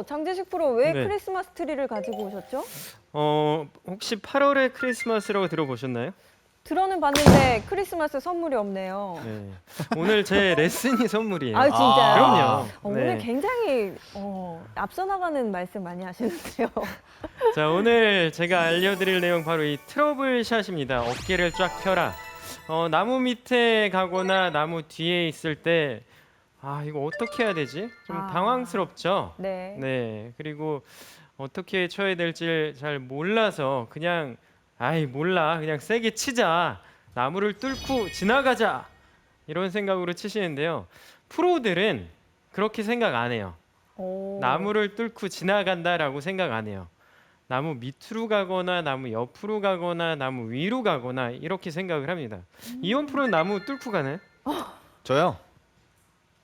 장재식 프로 왜 네. 크리스마스 트리를 가지고 오셨죠? 혹시 8월의 크리스마스라고 들어보셨나요? 들어는 봤는데 크리스마스 선물이 없네요. 네. 오늘 제 레슨이 선물이에요. 아, 진짜요? 그럼요. 오늘 네. 굉장히 앞서 나가는 말씀 많이 하시는데요. 자, 오늘 제가 알려드릴 내용 바로 이 트러블 샷입니다. 어깨를 쫙 펴라. 나무 밑에 가거나 나무 뒤에 있을 때 이거 어떻게 해야 되지? 좀 당황스럽죠? 네. 네. 그리고 어떻게 쳐야 될지 잘 몰라서 그냥 몰라. 그냥 세게 치자. 나무를 뚫고 지나가자. 이런 생각으로 치시는데요. 프로들은 그렇게 생각 안 해요. 오. 나무를 뚫고 지나간다라고 생각 안 해요. 나무 밑으로 가거나 나무 옆으로 가거나 나무 위로 가거나 이렇게 생각을 합니다. 이원 프로는 나무 뚫고 가나요? 저요?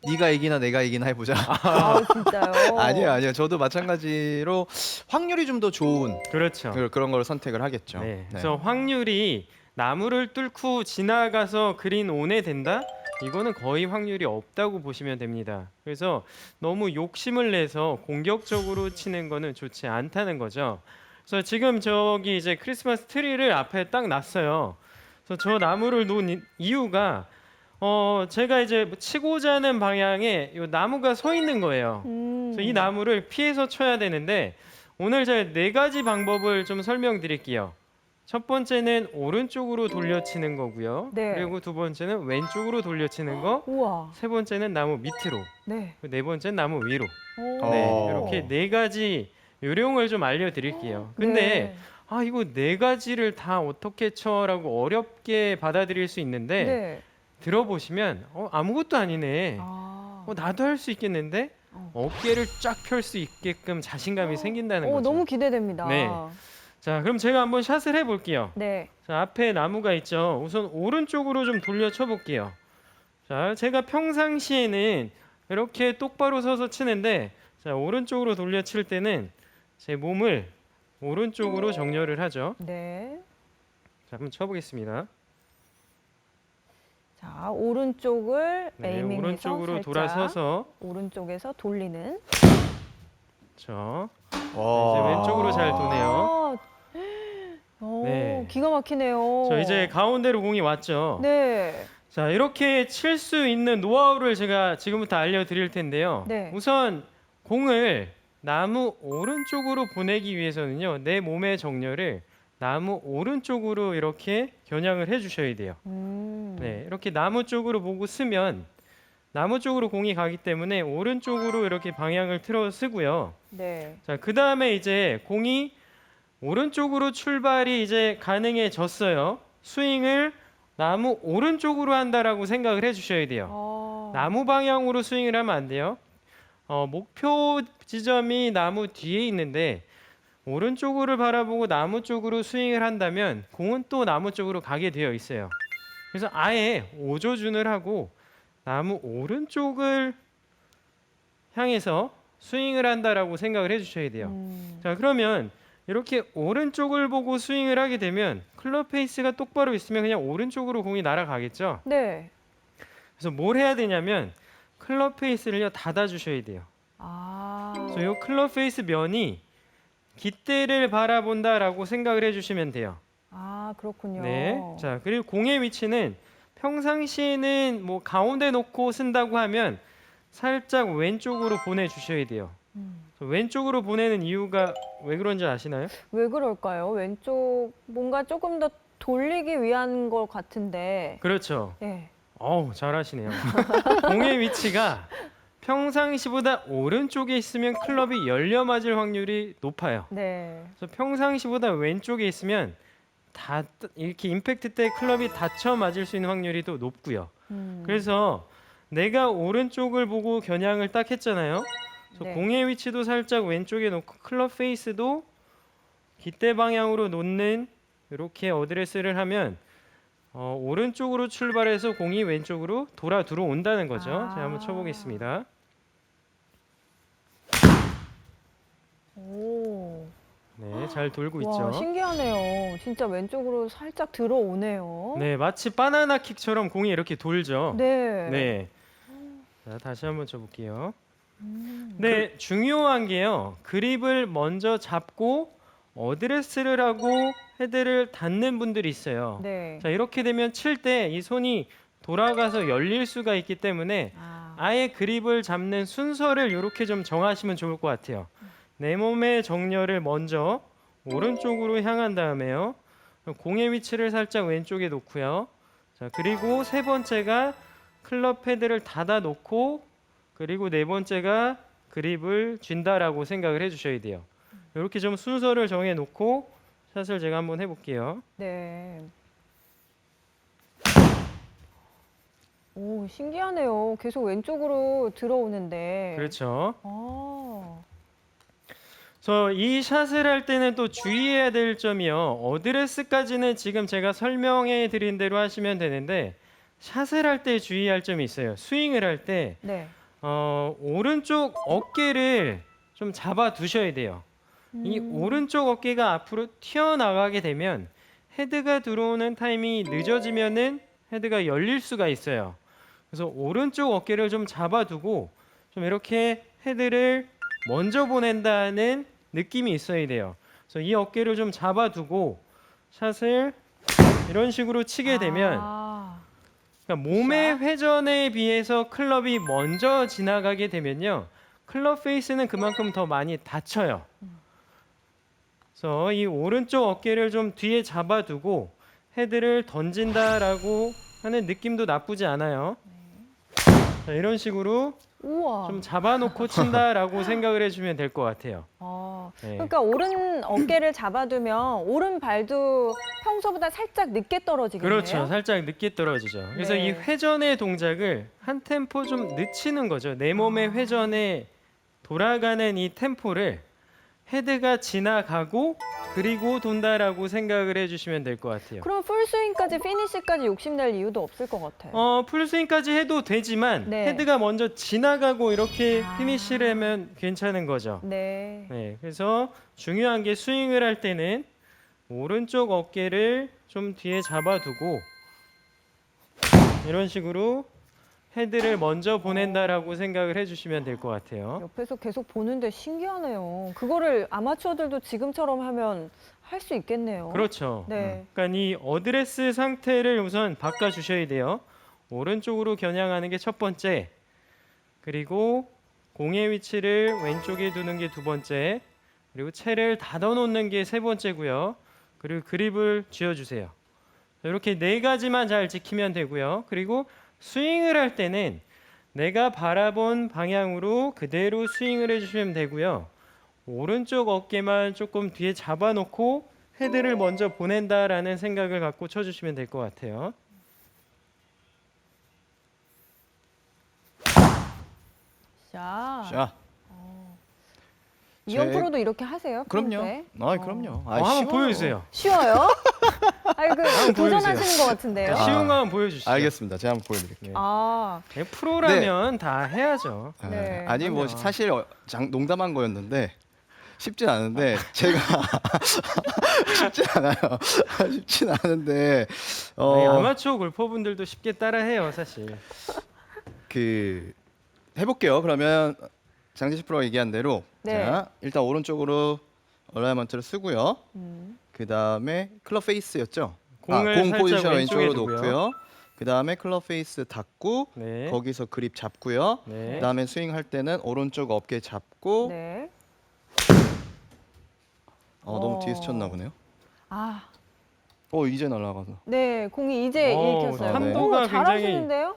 네가 이기나 내가 이기나 해보자. 진짜요? 아니요. 저도 마찬가지로 확률이 좀 더 좋은 그렇죠. 그런 걸 선택을 하겠죠. 네. 그래서 확률이 나무를 뚫고 지나가서 그린 온에 된다? 이거는 거의 확률이 없다고 보시면 됩니다. 그래서 너무 욕심을 내서 공격적으로 치는 거는 좋지 않다는 거죠. 그래서 지금 저기 이제 크리스마스 트리를 앞에 딱 놨어요. 그래서 저 나무를 놓은 이유가 제가 이제 치고자 하는 방향에 이 나무가 서 있는 거예요. 그래서 이 나무를 피해서 쳐야 되는데 오늘 제가 4가지 방법을 좀 설명드릴게요. 첫 번째는 오른쪽으로 돌려치는 거고요. 네. 그리고 두 번째는 왼쪽으로 돌려치는 거. 우와. 세 번째는 나무 밑으로. 네. 네 번째는 나무 위로. 오. 네, 이렇게 4가지 요령을 좀 알려드릴게요. 근데 네. 이거 4가지를 다 어떻게 쳐라고 어렵게 받아들일 수 있는데 네. 들어보시면 아무것도 아니네. 아. 나도 할 수 있겠는데 어깨를 쫙 펼 수 있게끔 자신감이 생긴다는 거죠. 너무 기대됩니다. 네. 자, 그럼 제가 한번 샷을 해볼게요. 네. 자, 앞에 나무가 있죠. 우선 오른쪽으로 좀 돌려 쳐볼게요. 자, 제가 평상시에는 이렇게 똑바로 서서 치는데, 자, 오른쪽으로 돌려 칠 때는 제 몸을 오른쪽으로 정렬을 하죠. 네. 자, 한번 쳐보겠습니다. 자, 오른쪽을 네, 에이밍해서 오른쪽으로 살짝 돌아서서, 오른쪽에서 돌리는. 저 와. 이제 왼쪽으로 잘 도네요. 네. 기가 막히네요. 저 이제 가운데로 공이 왔죠. 네. 자, 이렇게 칠 수 있는 노하우를 제가 지금부터 알려드릴 텐데요. 네. 우선 공을 나무 오른쪽으로 보내기 위해서는요, 내 몸의 정렬을 나무 오른쪽으로 이렇게 겨냥을 해주셔야 돼요. 네, 이렇게 나무 쪽으로 보고 쓰면 나무 쪽으로 공이 가기 때문에 오른쪽으로 이렇게 방향을 틀어 쓰고요. 네. 자, 그 다음에 이제 공이 오른쪽으로 출발이 이제 가능해졌어요. 스윙을 나무 오른쪽으로 한다라고 생각을 해주셔야 돼요. 나무 방향으로 스윙을 하면 안 돼요. 목표 지점이 나무 뒤에 있는데 오른쪽으로 바라보고 나무 쪽으로 스윙을 한다면 공은 또 나무 쪽으로 가게 되어 있어요. 그래서 아예 오조준을 하고 나무 오른쪽을 향해서 스윙을 한다라고 생각을 해주셔야 돼요. 자, 그러면 이렇게 오른쪽을 보고 스윙을 하게 되면 클럽 페이스가 똑바로 있으면 그냥 오른쪽으로 공이 날아가겠죠. 네. 그래서 뭘 해야 되냐면 클럽 페이스를요 닫아주셔야 돼요. 그래서 이 클럽 페이스 면이 깃대를 바라본다라고 생각을 해주시면 돼요. 그렇군요. 네. 자, 그리고 공의 위치는 평상시에는 뭐 가운데 놓고 쓴다고 하면 살짝 왼쪽으로 보내주셔야 돼요. 왼쪽으로 보내는 이유가 왜 그런지 아시나요? 왜 그럴까요? 왼쪽 뭔가 조금 더 돌리기 위한 것 같은데. 그렇죠. 네. 잘하시네요. 공의 위치가 평상시보다 오른쪽에 있으면 클럽이 열려 맞을 확률이 높아요. 네. 그래서 평상시보다 왼쪽에 있으면 이렇게 임팩트 때 클럽이 닫혀 맞을 수 있는 확률이 더 높고요. 그래서 내가 오른쪽을 보고 겨냥을 딱 했잖아요. 네. 공의 위치도 살짝 왼쪽에 놓고 클럽 페이스도 깃대 방향으로 놓는 이렇게 어드레스를 하면 오른쪽으로 출발해서 공이 왼쪽으로 돌아 들어온다는 거죠. 제가 한번 쳐보겠습니다. 오. 네, 잘 돌고 와, 있죠. 신기하네요. 진짜 왼쪽으로 살짝 들어오네요. 네, 마치 바나나 킥처럼 공이 이렇게 돌죠. 네. 네. 자, 다시 한번 쳐볼게요. 네, 중요한 게요. 그립을 먼저 잡고 어드레스를 하고 헤드를 닫는 분들이 있어요. 네. 자, 이렇게 되면 칠 때 이 손이 돌아가서 열릴 수가 있기 때문에 아예 그립을 잡는 순서를 이렇게 좀 정하시면 좋을 것 같아요. 내 몸의 정렬을 먼저 오른쪽으로 향한 다음에요. 공의 위치를 살짝 왼쪽에 놓고요. 자, 그리고 세 번째가 클럽 헤드를 닫아 놓고 그리고 네 번째가 그립을 쥔다라고 생각을 해주셔야 돼요. 이렇게 좀 순서를 정해 놓고 샷을 제가 한번 해볼게요. 네. 오, 신기하네요. 계속 왼쪽으로 들어오는데. 그렇죠. 아, 그래서 이 샷을 할 때는 또 주의해야 될 점이요. 어드레스까지는 지금 제가 설명해 드린 대로 하시면 되는데 샷을 할 때 주의할 점이 있어요. 스윙을 할 때 네. 오른쪽 어깨를 좀 잡아 두셔야 돼요. 이 오른쪽 어깨가 앞으로 튀어나가게 되면 헤드가 들어오는 타이밍이 늦어지면은 헤드가 열릴 수가 있어요. 그래서 오른쪽 어깨를 좀 잡아두고 좀 이렇게 헤드를 먼저 보낸다는 느낌이 있어야 돼요. 그래서 이 어깨를 좀 잡아두고 샷을 이런 식으로 치게 되면 아, 그러니까 몸의 회전에 비해서 클럽이 먼저 지나가게 되면요. 클럽 페이스는 그만큼 더 많이 다쳐요. 그래서 이 오른쪽 어깨를 좀 뒤에 잡아두고 헤드를 던진다라고 하는 느낌도 나쁘지 않아요. 자, 이런 식으로 우와. 좀 잡아놓고 친다라고 생각을 해주면 될 것 같아요. 아, 네. 그러니까 오른 어깨를 잡아두면 오른 발도 평소보다 살짝 늦게 떨어지겠네요. 그렇죠. 살짝 늦게 떨어지죠. 그래서 네. 이 회전의 동작을 한 템포 좀 늦추는 거죠. 내 몸의 회전에 돌아가는 이 템포를 헤드가 지나가고 그리고 돈다라고 생각을 해주시면 될 것 같아요. 그럼 풀스윙까지 피니시까지 욕심낼 이유도 없을 것 같아요. 풀스윙까지 해도 되지만 네. 헤드가 먼저 지나가고 이렇게 아. 피니시를 하면 괜찮은 거죠. 네. 네, 그래서 중요한 게 스윙을 할 때는 오른쪽 어깨를 좀 뒤에 잡아두고 이런 식으로 헤드를 먼저 보낸다라고 생각을 해주시면 될 것 같아요. 옆에서 계속 보는데 신기하네요. 그거를 아마추어들도 지금처럼 하면 할 수 있겠네요. 그렇죠. 네. 그러니까 이 어드레스 상태를 우선 바꿔주셔야 돼요. 오른쪽으로 겨냥하는 게 첫 번째, 그리고 공의 위치를 왼쪽에 두는 게 두 번째, 그리고 채를 닫아놓는 게 세 번째고요. 그리고 그립을 쥐어주세요. 이렇게 네 가지만 잘 지키면 되고요. 그리고 스윙을 할 때는 내가 바라본 방향으로 그대로 스윙을 해주시면 되고요. 오른쪽 어깨만 조금 뒤에 잡아놓고 헤드를 먼저 보낸다라는 생각을 갖고 쳐주시면 될 것 같아요. 자, 자, 이현 제- 프로도 이렇게 하세요? 그럼요. 평소에? 그럼요. 한번 쉬워요. 보여주세요. 쉬워요? 아이고, 보여주세요. 도전하시는 것 같은데요? 아. 쉬운 거 한번 보여주시죠. 알겠습니다. 제가 한번 보여드릴게요. 아, 네, 프로라면 다 해야죠. 네. 아니 뭐 그럼요. 사실 농담한 거였는데 쉽진 않은데 제가 쉽진 않아요. 쉽진 않은데 아니, 아마추어 골퍼분들도 쉽게 따라해요, 사실. 그 해볼게요. 그러면 장재식 프로가 얘기한 대로 네. 자 일단 오른쪽으로 얼라이먼트를 쓰고요. 그 다음에 클럽 페이스였죠. 공을 공 살짝 포지션 왼쪽에 왼쪽으로 두고요. 놓고요. 그 다음에 클럽 페이스 닫고 네. 거기서 그립 잡고요. 네. 그 다음에 스윙 할 때는 오른쪽 어깨 잡고 네. 너무 뒤에서 쳤나 보네요. 아, 이제 날아가서. 네, 공이 이제 읽혔어요. 탐도가 오, 잘하시는데요?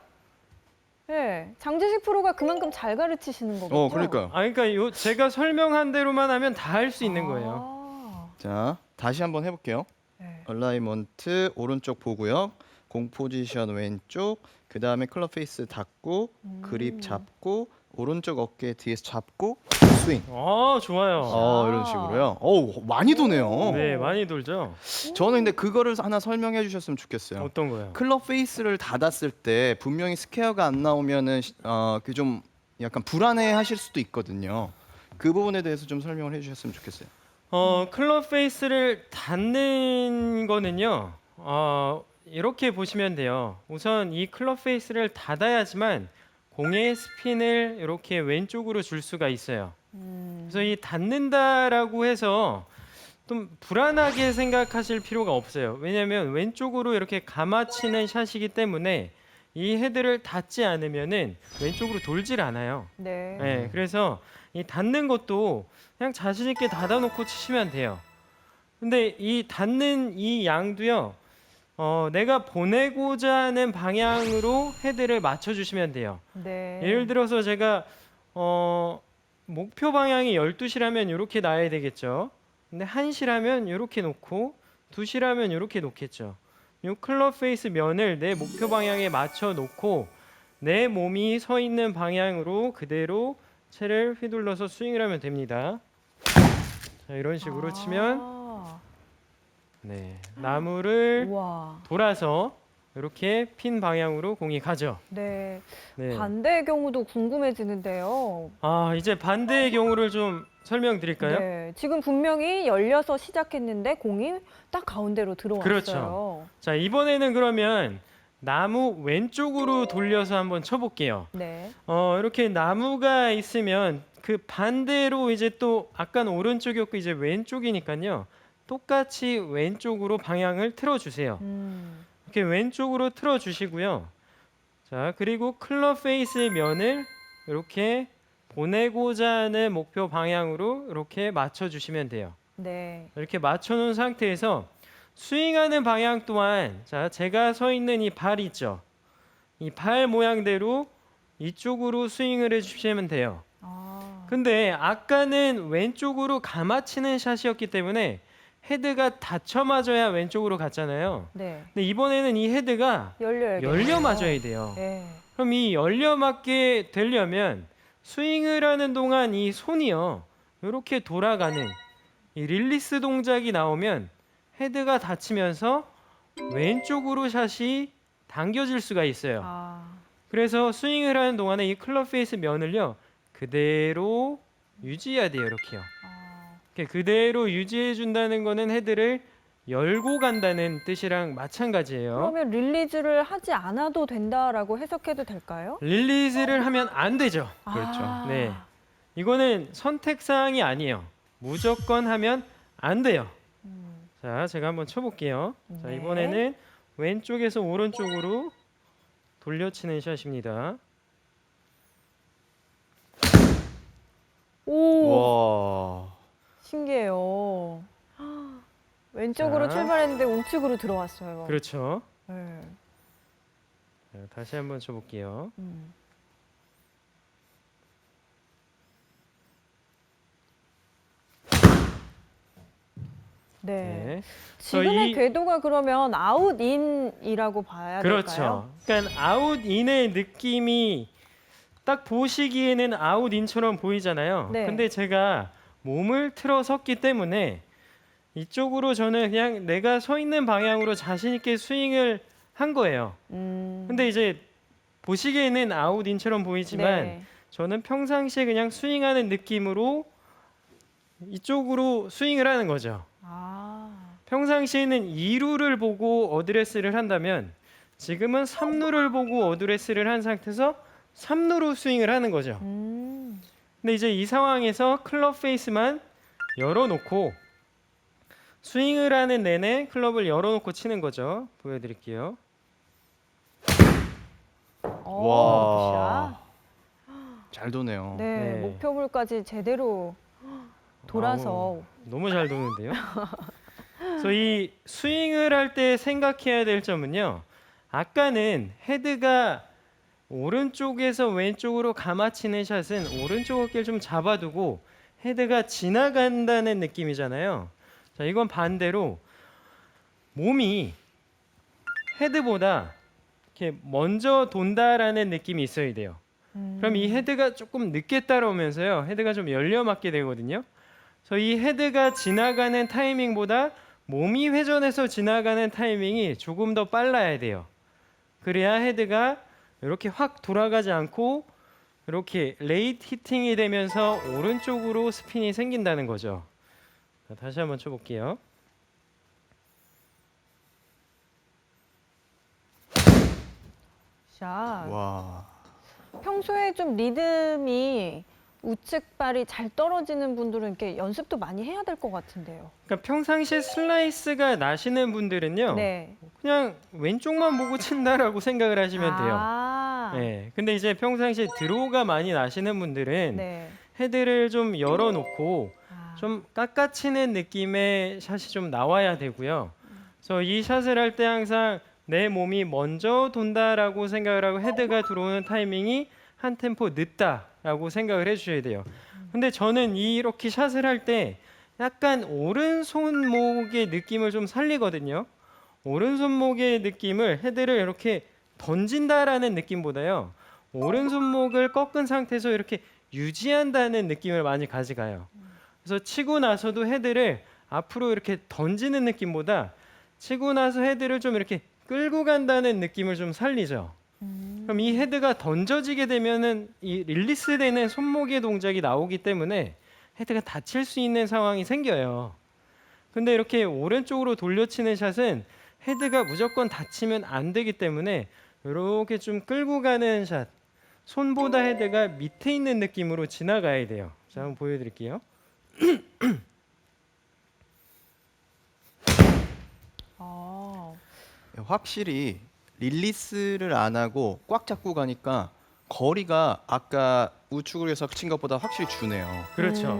네, 장재식 프로가 그만큼 잘 가르치시는 거겠죠? 그러니까요. 그러니까 제가 설명한 대로만 하면 다 할 수 있는 거예요. 아, 자 다시 한번 해볼게요. 네. 얼라이먼트 오른쪽 보고요. 공 포지션 왼쪽. 그 다음에 클럽 페이스 닫고 그립 잡고 오른쪽 어깨 뒤에서 잡고 스윙. 좋아요. 이런 식으로요. 많이 도네요. 네, 많이 돌죠. 저는 근데 그거를 하나 설명해 주셨으면 좋겠어요. 어떤 거요? 클럽 페이스를 닫았을 때 분명히 스퀘어가 안 나오면은 그 좀 약간 불안해하실 수도 있거든요. 그 부분에 대해서 좀 설명을 해주셨으면 좋겠어요. 클럽 페이스를 닫는 거는요. 이렇게 보시면 돼요. 우선 이 클럽 페이스를 닫아야지만 공의 스핀을 이렇게 왼쪽으로 줄 수가 있어요. 그래서 이 닿는다라고 해서 좀 불안하게 생각하실 필요가 없어요. 왜냐하면 왼쪽으로 이렇게 감아치는 샷이기 때문에 이 헤드를 닿지 않으면은 왼쪽으로 돌질 않아요. 네. 네, 그래서 이 닿는 것도 그냥 자신 있게 닫아놓고 치시면 돼요. 근데 이 닿는 이 양도요, 내가 보내고자 하는 방향으로 헤드를 맞춰주시면 돼요. 네. 예를 들어서 제가 목표 방향이 12시라면 이렇게 놔야 되겠죠. 근데 1시라면 이렇게 놓고 2시라면 이렇게 놓겠죠. 이 클럽 페이스 면을 내 목표 방향에 맞춰 놓고 내 몸이 서 있는 방향으로 그대로 채를 휘둘러서 스윙을 하면 됩니다. 자, 이런 식으로 치면 네, 나무를 우와. 돌아서 이렇게 핀 방향으로 공이 가죠. 네. 네. 반대의 경우도 궁금해지는데요. 아, 이제 반대의 경우를 좀 설명드릴까요? 네. 지금 분명히 열려서 시작했는데 공이 딱 가운데로 들어왔어요. 그렇죠. 자, 이번에는 그러면 나무 왼쪽으로 돌려서 한번 쳐볼게요. 네. 이렇게 나무가 있으면 그 반대로 이제 또 아까는 오른쪽이었고 이제 왼쪽이니까요. 똑같이 왼쪽으로 방향을 틀어주세요. 이렇게 왼쪽으로 틀어주시고요. 자, 그리고 클럽 페이스의 면을 이렇게 보내고자 하는 목표 방향으로 이렇게 맞춰주시면 돼요. 네. 이렇게 맞춰놓은 상태에서 스윙하는 방향 또한 자, 제가 서 있는 이 발 있죠. 이 발 모양대로 이쪽으로 스윙을 해주시면 돼요. 근데 아까는 왼쪽으로 감아치는 샷이었기 때문에 헤드가 닫혀 맞아야 왼쪽으로 갔잖아요. 네. 근데 이번에는 이 헤드가 열려야겠네요. 열려 맞아야 돼요. 네. 그럼 이 열려 맞게 되려면 스윙을 하는 동안 이 손이요 이렇게 돌아가는 이 릴리스 동작이 나오면 헤드가 닫히면서 왼쪽으로 샷이 당겨질 수가 있어요. 그래서 스윙을 하는 동안에 이 클럽 페이스 면을요 그대로 유지해야 돼요. 이렇게요. 이렇게 그대로 유지해 준다는 거는 헤드를 열고 간다는 뜻이랑 마찬가지예요. 그러면 릴리즈를 하지 않아도 된다라고 해석해도 될까요? 릴리즈를 하면 안 되죠. 그렇죠. 네. 이거는 선택 사항이 아니에요. 무조건 하면 안 돼요. 자, 제가 한번 쳐볼게요. 자, 네. 이번에는 왼쪽에서 오른쪽으로 돌려치는 샷입니다. 오, 와. 신기해요. 왼쪽으로 자. 출발했는데 우측으로 들어왔어요. 그렇죠. 네. 자, 다시 한번 쳐볼게요. 네. 네. 지금의 이- 궤도가 그러면 아웃인이라고 봐야 될까요? 그렇죠. 그러니까 아웃인의 느낌이 딱 보시기에는 아웃인처럼 보이잖아요. 네. 근데 제가 몸을 틀어 섰기 때문에 이쪽으로 저는 그냥 내가 서 있는 방향으로 자신 있게 스윙을 한 거예요. 근데 이제 보시기에는 아웃인처럼 보이지만 네. 저는 평상시에 그냥 스윙하는 느낌으로 이쪽으로 스윙을 하는 거죠. 평상시에는 2루를 보고 어드레스를 한다면 지금은 3루를 보고 어드레스를 한 상태에서 3루로 스윙을 하는 거죠. 근데 이제 이 상황에서 클럽 페이스만 열어놓고 스윙을 하는 내내 클럽을 열어놓고 치는 거죠. 보여드릴게요. 와. 굿샷. 잘 도네요. 네, 네. 목표물까지 제대로 돌아서 아우, 너무 잘 도는데요. 그래서 이 스윙을 할 때 생각해야 될 점은요. 아까는 헤드가 오른쪽에서 왼쪽으로 감아치는 샷은 오른쪽 어깨를 좀 잡아두고 헤드가 지나간다는 느낌이잖아요. 자, 이건 반대로 몸이 헤드보다 이렇게 먼저 돈다라는 느낌이 있어야 돼요. 그럼 이 헤드가 조금 늦게 따라오면서요. 헤드가 좀 열려 맞게 되거든요. 그래서 이 헤드가 지나가는 타이밍보다 몸이 회전해서 지나가는 타이밍이 조금 더 빨라야 돼요. 그래야 헤드가 이렇게 확 돌아가지 않고 이렇게 레이트 히팅이 되면서 오른쪽으로 스핀이 생긴다는 거죠. 자, 다시 한번 쳐볼게요. 샷. 와. 평소에 좀 리듬이 우측발이 잘 떨어지는 분들은 이렇게 연습도 많이 해야 될 것 같은데요. 그러니까 평상시에 슬라이스가 나시는 분들은요. 네. 그냥 왼쪽만 보고 친다라고 생각을 하시면 돼요. 아, 네. 근데 이제 평상시에 드로우가 많이 나시는 분들은 네. 헤드를 좀 열어놓고 아, 좀 깎아치는 느낌의 샷이 좀 나와야 되고요. 그래서 이 샷을 할 때 항상 내 몸이 먼저 돈다라고 생각을 하고 헤드가 들어오는 타이밍이 한 템포 늦다라고 생각을 해주셔야 돼요. 근데 저는 이렇게 샷을 할 때 약간 오른손목의 느낌을 좀 살리거든요. 오른손목의 느낌을 헤드를 이렇게 던진다라는 느낌보다요. 오른손목을 꺾은 상태에서 이렇게 유지한다는 느낌을 많이 가져가요. 그래서 치고 나서도 헤드를 앞으로 이렇게 던지는 느낌보다 치고 나서 헤드를 좀 이렇게 끌고 간다는 느낌을 좀 살리죠. 그럼 이 헤드가 던져지게 되면은 이 릴리스되는 손목의 동작이 나오기 때문에 헤드가 다칠 수 있는 상황이 생겨요. 근데 이렇게 오른쪽으로 돌려치는 샷은 헤드가 무조건 다치면 안 되기 때문에 이렇게 좀 끌고 가는 샷. 손보다 헤드가 밑에 있는 느낌으로 지나가야 돼요. 자, 한번 보여드릴게요. 아, 확실히 릴리스를 안 하고 꽉 잡고 가니까 거리가 아까 우측으로 해서 친 것보다 확실히 주네요. 그렇죠.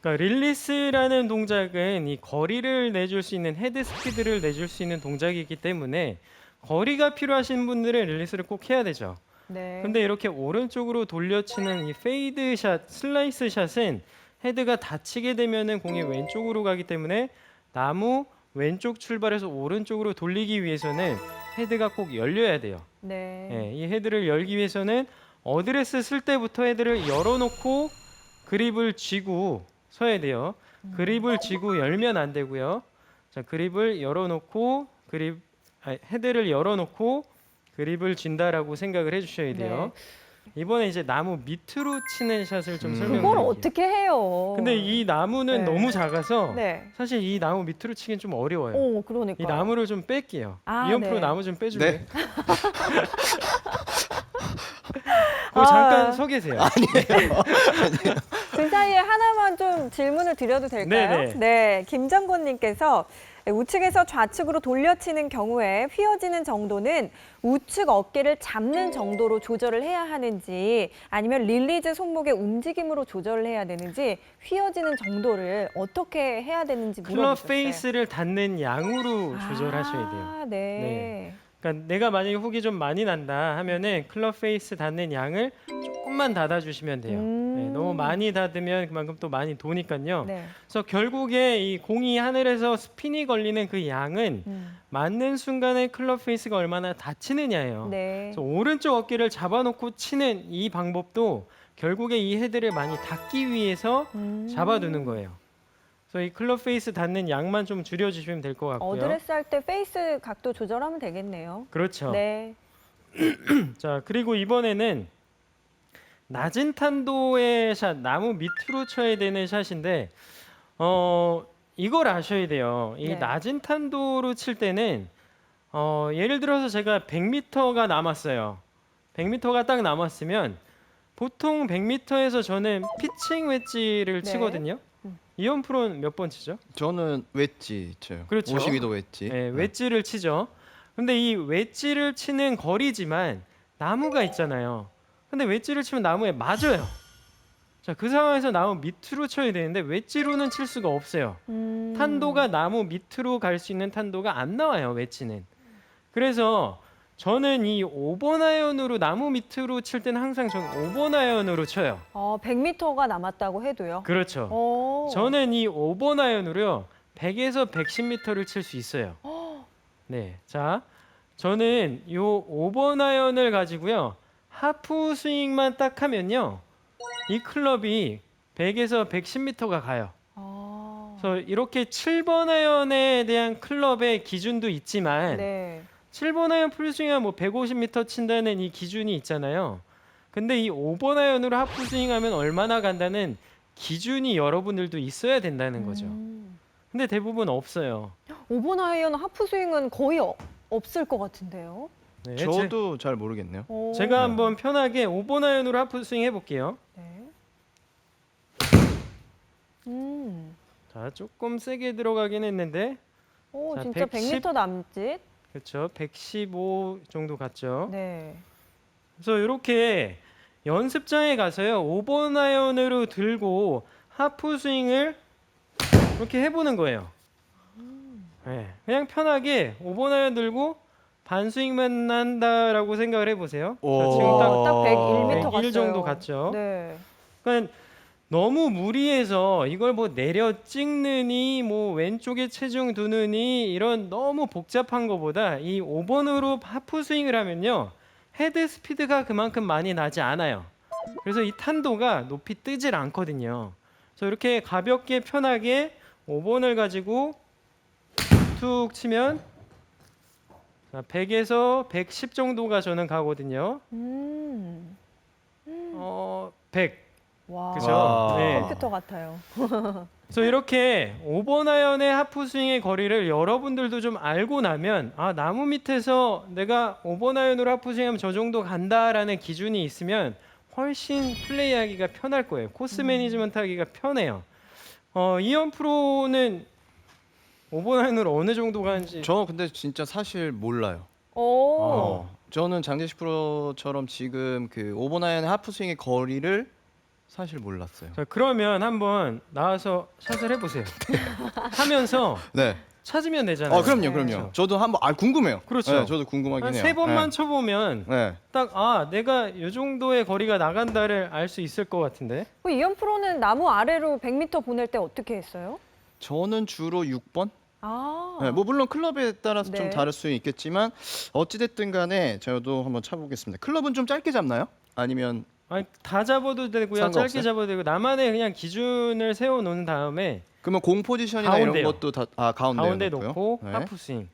그러니까 릴리스라는 동작은 이 거리를 내줄 수 있는 헤드 스피드를 내줄 수 있는 동작이기 때문에 거리가 필요하신 분들은 릴리스를 꼭 해야 되죠. 네. 근데 이렇게 오른쪽으로 돌려치는 이 페이드 샷, 슬라이스 샷은 헤드가 다치게 되면은 공이 왼쪽으로 가기 때문에 나무 왼쪽 출발해서 오른쪽으로 돌리기 위해서는 헤드가 꼭 열려야 돼요. 네. 예, 이 헤드를 열기 위해서는 어드레스 쓸 때부터 헤드를 열어놓고 그립을 쥐고 서야 돼요. 그립을 쥐고 열면 안 되고요. 자, 그립을 열어놓고 헤드를 열어놓고 그립을 쥔다라고 생각을 해주셔야 돼요. 이번에 이제 나무 밑으로 치는 샷을 좀 설명드릴게요. 그걸 어떻게 해요? 근데 이 나무는 네. 너무 작아서 네. 사실 이 나무 밑으로 치긴 좀 어려워요. 오, 그러니까. 이 나무를 좀 뺄게요. 아, 이현 프로 네. 나무 좀 빼줄래? 네. 그거 잠깐 서 계세요. 그 사이에 하나만 좀 질문을 드려도 될까요? 네네. 네, 김정곤님께서 우측에서 좌측으로 돌려치는 경우에 휘어지는 정도는 우측 어깨를 잡는 정도로 조절을 해야 하는지 아니면 릴리즈 손목의 움직임으로 조절을 해야 되는지 휘어지는 정도를 어떻게 해야 되는지 클럽 물어보셨어요. 페이스를 닿는 양으로 조절하셔야 돼요. 아, 네. 그러니까 내가 만약에 훅이 좀 많이 난다 하면은 클럽 페이스 닿는 양을 조금만 닫아주시면 돼요. 네, 너무 많이 닫으면 그만큼 또 많이 도니까요. 네. 그래서 결국에 이 공이 하늘에서 스핀이 걸리는 그 양은 맞는 순간에 클럽 페이스가 얼마나 닫히느냐예요. 네. 그래서 오른쪽 어깨를 잡아놓고 치는 이 방법도 결국에 이 헤드를 많이 닫기 위해서 잡아두는 거예요. 그래서 이 클럽 페이스 닿는 양만 좀 줄여주시면 될 것 같고요. 어드레스 할 때 페이스 각도 조절하면 되겠네요. 그렇죠. 네. 자, 그리고 이번에는 낮은 탄도의 샷, 나무 밑으로 쳐야 되는 샷인데 이걸 아셔야 돼요. 이 네. 낮은 탄도로 칠 때는 예를 들어서 제가 100m가 남았어요. 100m가 딱 남았으면 보통 100m에서 저는 피칭 웨지를 네. 치거든요. 이현 프로는 몇 번 치죠? 저는 웨지 쳐요. 그렇죠. 52도 웨지. 네, 웨지를 치죠. 근데 이 웨지를 치는 거리지만 나무가 있잖아요. 근데 웨지를 치면 나무에 맞아요. 자, 그 상황에서 나무 밑으로 쳐야 되는데 웨지로는 칠 수가 없어요. 탄도가 나무 밑으로 갈 수 있는 탄도가 안 나와요, 웨지는. 그래서 저는 이 5번 아이언으로 나무 밑으로 칠 때는 항상 저는 5번 아이언으로 쳐요. 100m가 남았다고 해도요. 그렇죠. 오. 저는 이 5번 아이언으로요 100에서 110m를 칠 수 있어요. 네, 자, 저는 요 5번 아이언을 가지고요 하프 스윙만 딱 하면요 이 클럽이 100에서 110m가 가요. 그래서 이렇게 7번 아이언에 대한 클럽의 기준도 있지만 네. 7번 아이언 풀스윙하면 뭐 150m 친다는 이 기준이 있잖아요. 근데 이 5번 아이언으로 하프 스윙하면 얼마나 간다는 기준이 여러분들도 있어야 된다는 거죠. 근데 대부분 없어요. 5번 아이언 하프 스윙은 거의 없을 것 같은데요. 네, 저도 잘 모르겠네요. 오. 제가 한번 편하게 5번 아이언으로 하프 스윙 해볼게요. 네. 음. 자, 조금 세게 들어가긴 했는데, 오, 자, 진짜 110. 100m 남짓. 그렇죠. 115 정도 갔죠. 네. 그래서 이렇게 연습장에 가서요, 5번 아이언으로 들고 하프 스윙을 이렇게 해보는 거예요. 네, 그냥 편하게 5번 아이언 들고 반 스윙만 한다라고 생각을 해보세요. 자, 지금 오, 딱 딱 101m 101 갔어요. 정도 갔죠. 네. 그러니까 너무 무리해서 이걸 뭐 내려 찍느니 뭐 왼쪽에 체중 두느니 이런 너무 복잡한 것보다 이 5번으로 하프 스윙을 하면요, 헤드 스피드가 그만큼 많이 나지 않아요. 그래서 이 탄도가 높이 뜨질 않거든요. 그래서 이렇게 가볍게 편하게 5번을 가지고 툭 치면, 자, 100에서 110 정도가 저는 가거든요. 100. 와. 그죠? 와. 네. 컴퓨터 같아요. 그래서 이렇게 5번 아이언의 하프 스윙의 거리를 여러분들도 좀 알고 나면, 아, 나무 밑에서 내가 5번 아이언으로 하프 스윙하면 저 정도 간다라는 기준이 있으면 훨씬 플레이하기가 편할 거예요. 코스 매니지먼트 하기가 편해요. 이현 프로는 5번 아이언으로 어느 정도 가는지. 저 근데 진짜 사실 몰라요. 오. 저는 장재식 프로처럼 지금 그 5번 아이언의 하프 스윙의 거리를 사실 몰랐어요. 자, 그러면 한번 나와서 샷을 해보세요. 하면서 네. 찾으면 되잖아요. 그럼요, 그럼요. 저도 한번 궁금해요. 그렇죠. 네, 저도 궁금하긴 한 해요. 3번만 쳐보면 네. 딱, 아, 내가 이 정도의 거리가 나간다를 알 수 있을 것 같은데. 이현 프로는 나무 아래로 100m 보낼 때 어떻게 했어요? 저는 주로 6번. 아. 네, 뭐 물론 클럽에 따라서 좀 네. 다를 수 있겠지만 어찌 됐든 간에 저도 한번 쳐보겠습니다. 클럽은 좀 짧게 잡나요? 아니면 아니, 다 잡아도 되고요. 상관없어요? 짧게 잡아도 되고, 나만의 그냥 기준을 세워 놓은 다음에 그러면 공 포지션이나 이런 가운데요. 것도 다 가운데 가운데 놓고요? 놓고 네. 하프 스윙.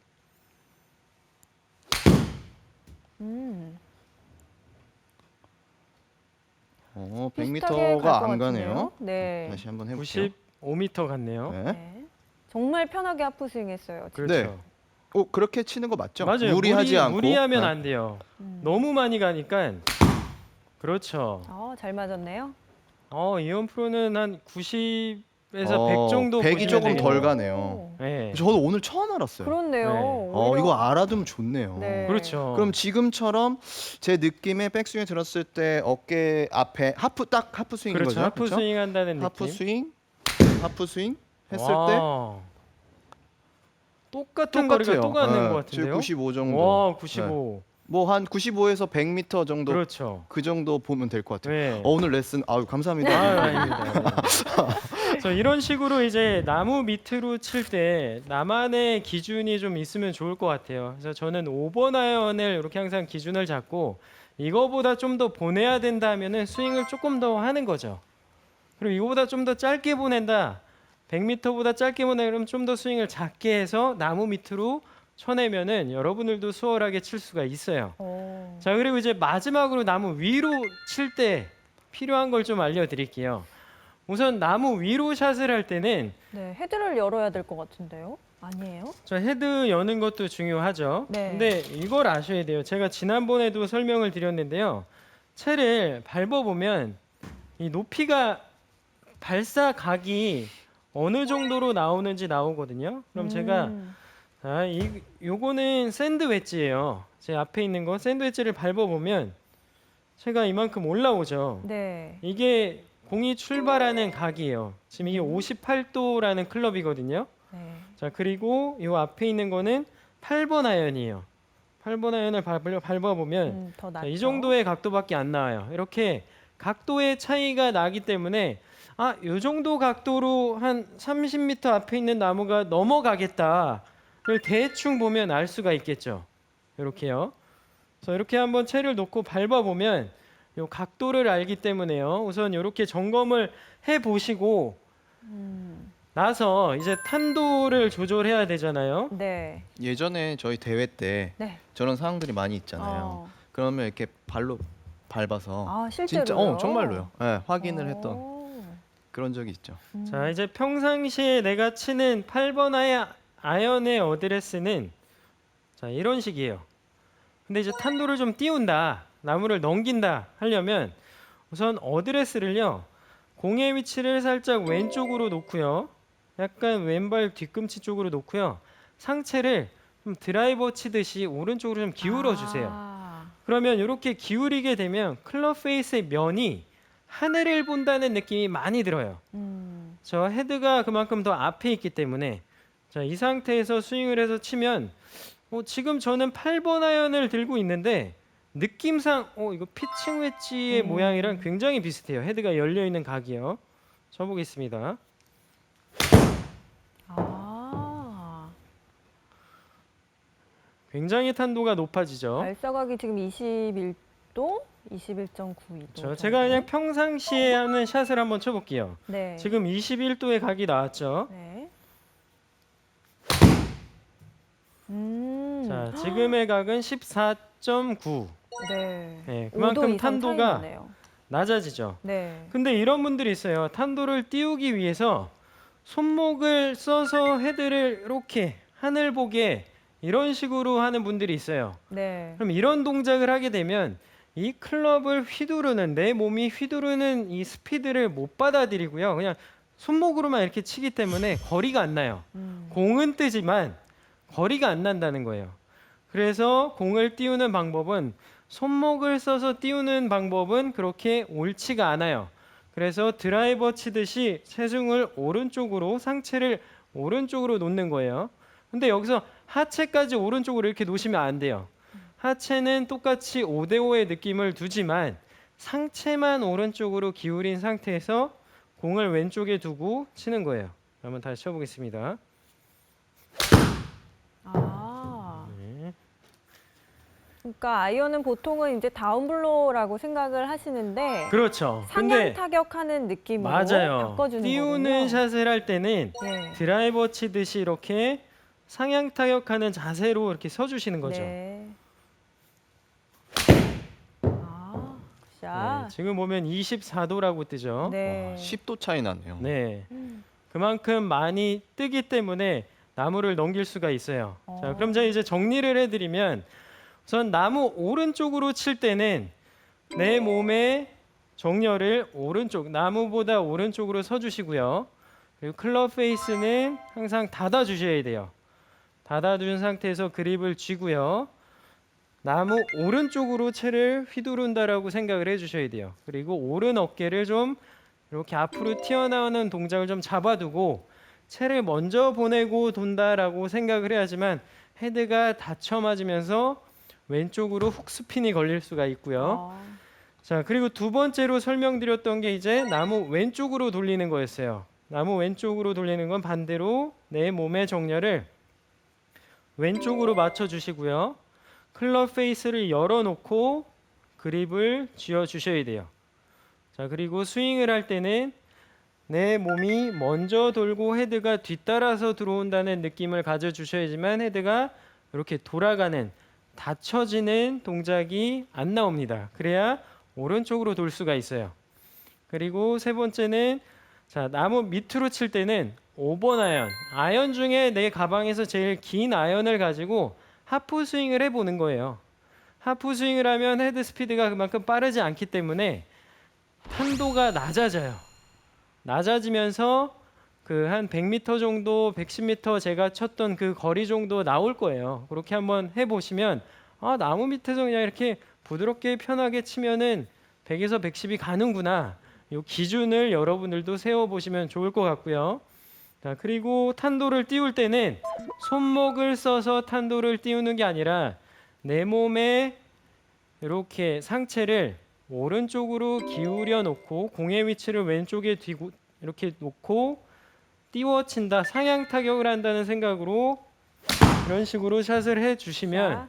음. 100m가 비슷하게 갈것 안 가네요. 같은데요? 네. 다시 한번 해볼게요. 95m 같네요. 네. 네. 정말 편하게 하프 스윙했어요. 그렇죠. 네. 그렇게 치는 거 맞죠? 맞아요. 무리하지 않고. 무리하면 네. 안 돼요. 음. 너무 많이 가니까. 그렇죠. 잘 맞았네요. 이현 프로는 한 90에서 100 정도 100이 보시면 조금 덜 되겠네요. 가네요. 오. 네. 저도 오늘 처음 알았어요. 그렇네요. 네. 오히려- 이거 알아두면 좋네요. 네. 그렇죠. 그럼 지금처럼 제 느낌에 백스윙에 들었을 때 어깨 앞에 하프 스윙인 그렇죠. 거죠? 하프 그렇죠? 스윙 한다는 하프 느낌. 스윙 했을 때 와. 똑같은 거리가 또 가는 것 같은데요. 95 정도. 와, 95. 뭐 한 95에서 100m 정도 그렇죠. 그 정도 보면 될 것 같아요. 네. 오늘 레슨 감사합니다. 아닙니다. 그래서 이런 식으로 이제 나무 밑으로 칠 때 나만의 기준이 좀 있으면 좋을 것 같아요. 그래서 저는 5번 아이언을 이렇게 항상 기준을 잡고, 이거보다 좀 더 보내야 된다면은 스윙을 조금 더 하는 거죠. 그리고 이거보다 좀 더 짧게 보낸다, 100m보다 짧게 보내면 그럼 좀 더 스윙을 작게 해서 나무 밑으로 쳐내면은 여러분들도 수월하게 칠 수가 있어요. 오. 자, 그리고 이제 마지막으로 나무 위로 칠 때 필요한 걸 좀 알려드릴게요. 우선 나무 위로 샷을 할 때는 네, 헤드를 열어야 될 것 같은데요? 아니에요? 저 헤드 여는 것도 중요하죠. 네. 근데 이걸 아셔야 돼요. 제가 지난번에도 설명을 드렸는데요. 채를 밟아보면 이 높이가 발사 각이 어느 정도로 나오는지 나오거든요. 그럼 제가 요거는 샌드 웨지예요. 제 앞에 있는 거 샌드 웨지를 밟아보면 제가 이만큼 올라오죠. 네. 이게 공이 출발하는 각이에요. 지금 이게 58도라는 클럽이거든요. 네. 자, 그리고 이 앞에 있는 거는 8번 아이언이에요. 8번 아이언을 밟아보면 더 자, 낫죠. 이 정도의 각도밖에 안 나와요. 이렇게 각도의 차이가 나기 때문에 이 정도 각도로 한 30m 앞에 있는 나무가 넘어가겠다를 대충 보면 알 수가 있겠죠. 이렇게요. 그래서 이렇게 한번 채를 놓고 밟아보면 이 각도를 알기 때문에요. 우선 이렇게 점검을 해보시고 나서 이제 탄도를 조절해야 되잖아요. 네. 예전에 저희 대회 때 네. 저런 상황들이 많이 있잖아요. 그러면 이렇게 발로 밟아서 실제로요? 진짜 정말로요. 네, 확인을 했던 오. 그런 적이 있죠. 자, 이제 평상시에 내가 치는 8번 아이언의 어드레스는 자, 이런 식이에요. 근데 이제 탄도를 좀 띄운다, 나무를 넘긴다 하려면 우선 어드레스를요, 공의 위치를 살짝 왼쪽으로 놓고요, 약간 왼발 뒤꿈치 쪽으로 놓고요, 상체를 좀 드라이버 치듯이 오른쪽으로 좀 기울여 주세요. 아. 그러면 이렇게 기울이게 되면 클럽 페이스의 면이 하늘을 본다는 느낌이 많이 들어요. 저 헤드가 그만큼 더 앞에 있기 때문에, 자, 이 상태에서 스윙을 해서 치면 지금 저는 8번 아이언을 들고 있는데 느낌상 이거 피칭 웨지의 모양이랑 굉장히 비슷해요. 헤드가 열려 있는 각이요. 쳐보겠습니다. 아. 굉장히 탄도가 높아지죠. 발사각이 지금 21도, 21.92도. 제가 그냥 평상시에 하는 샷을 한번 쳐볼게요. 네. 지금 21도의 각이 나왔죠. 네. 자, 지금의 각은 14.9. 네. 네, 5도 그만큼 이상 차이 탄도가 나네요. 낮아지죠. 네. 근데 이런 분들이 있어요. 탄도를 띄우기 위해서 손목을 써서 헤드를 이렇게 하늘 보게 이런 식으로 하는 분들이 있어요. 네. 그럼 이런 동작을 하게 되면 이 클럽을 휘두르는, 내 몸이 휘두르는 이 스피드를 못 받아들이고요. 그냥 손목으로만 이렇게 치기 때문에 거리가 안 나요. 공은 뜨지만 거리가 안 난다는 거예요. 그래서 공을 띄우는 방법은, 손목을 써서 띄우는 방법은 그렇게 옳지가 않아요. 그래서 드라이버 치듯이 체중을 오른쪽으로, 상체를 오른쪽으로 놓는 거예요. 근데 여기서 하체까지 오른쪽으로 이렇게 놓으시면 안 돼요. 하체는 똑같이 5대5의 느낌을 두지만 상체만 오른쪽으로 기울인 상태에서 공을 왼쪽에 두고 치는 거예요. 한번 다시 쳐보겠습니다. 아. 네. 그러니까 아이언은 보통은 이제 다운블로라고 생각을 하시는데 그렇죠. 상향 근데 타격하는 느낌으로 맞아요. 바꿔주는 띄우는 거군요. 샷을 할 때는 네. 드라이버 치듯이 이렇게 상향 타격하는 자세로 이렇게 서주시는 거죠. 네. 아, 샷. 네, 지금 보면 24도라고 뜨죠. 네. 와, 10도 차이 나네요. 네. 그만큼 많이 뜨기 때문에 나무를 넘길 수가 있어요. 자, 그럼 제가 이제 정리를 해드리면, 우선 나무 오른쪽으로 칠 때는 내 몸의 정렬을 오른쪽, 나무보다 오른쪽으로 서주시고요. 그리고 클럽 페이스는 항상 닫아주셔야 돼요. 닫아둔 상태에서 그립을 쥐고요. 나무 오른쪽으로 채를 휘두른다라고 생각을 해주셔야 돼요. 그리고 오른 어깨를 좀 이렇게 앞으로 튀어나오는 동작을 좀 잡아두고 채를 먼저 보내고 돈다라고 생각을 해야지만 헤드가 닫혀 맞으면서 왼쪽으로 훅스핀이 걸릴 수가 있고요. 아. 자, 그리고 두 번째로 설명드렸던 게 이제 나무 왼쪽으로 돌리는 거였어요. 나무 왼쪽으로 돌리는 건 반대로 내 몸의 정렬을 왼쪽으로 맞춰주시고요. 클럽 페이스를 열어놓고 그립을 쥐어주셔야 돼요. 자, 그리고 스윙을 할 때는 내 몸이 먼저 돌고 헤드가 뒤따라서 들어온다는 느낌을 가져주셔야지만 헤드가 이렇게 돌아가는, 닫혀지는 동작이 안 나옵니다. 그래야 오른쪽으로 돌 수가 있어요. 그리고 세 번째는, 자, 나무 밑으로 칠 때는 5번 아이언, 아이언 중에 내 가방에서 제일 긴 아이언을 가지고 하프 스윙을 해보는 거예요. 하프 스윙을 하면 헤드 스피드가 그만큼 빠르지 않기 때문에 탄도가 낮아져요. 낮아지면서 그 한 100m 정도, 110m 제가 쳤던 그 거리 정도 나올 거예요. 그렇게 한번 해보시면, 아, 나무 밑에서 그냥 이렇게 부드럽게 편하게 치면은 100에서 110이 가는구나. 이 기준을 여러분들도 세워보시면 좋을 것 같고요. 자, 그리고 탄도를 띄울 때는 손목을 써서 탄도를 띄우는 게 아니라 내 몸에 이렇게 상체를 오른쪽으로 기울여 놓고 공의 위치를 왼쪽에 뒤고 이렇게 놓고 띄워친다, 상향 타격을 한다는 생각으로 이런 식으로 샷을 해주시면 자.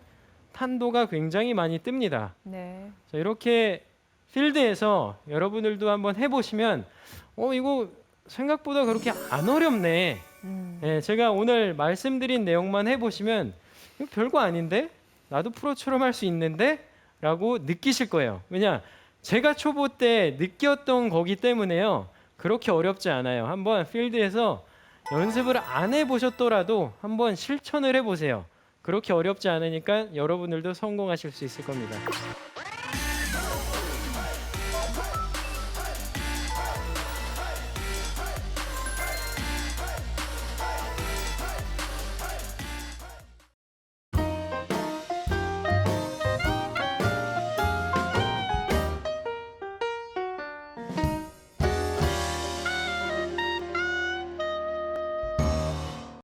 탄도가 굉장히 많이 뜹니다. 네. 자, 이렇게 필드에서 여러분들도 한번 해보시면 이거 생각보다 그렇게 안 어렵네. 네, 제가 오늘 말씀드린 내용만 해보시면 이거 별거 아닌데? 나도 프로처럼 할 수 있는데? 라고 느끼실 거예요. 왜냐? 제가 초보 때 느꼈던 거기 때문에요. 그렇게 어렵지 않아요. 한번 필드에서 연습을 안 해보셨더라도 한번 실천을 해보세요. 그렇게 어렵지 않으니까 여러분들도 성공하실 수 있을 겁니다.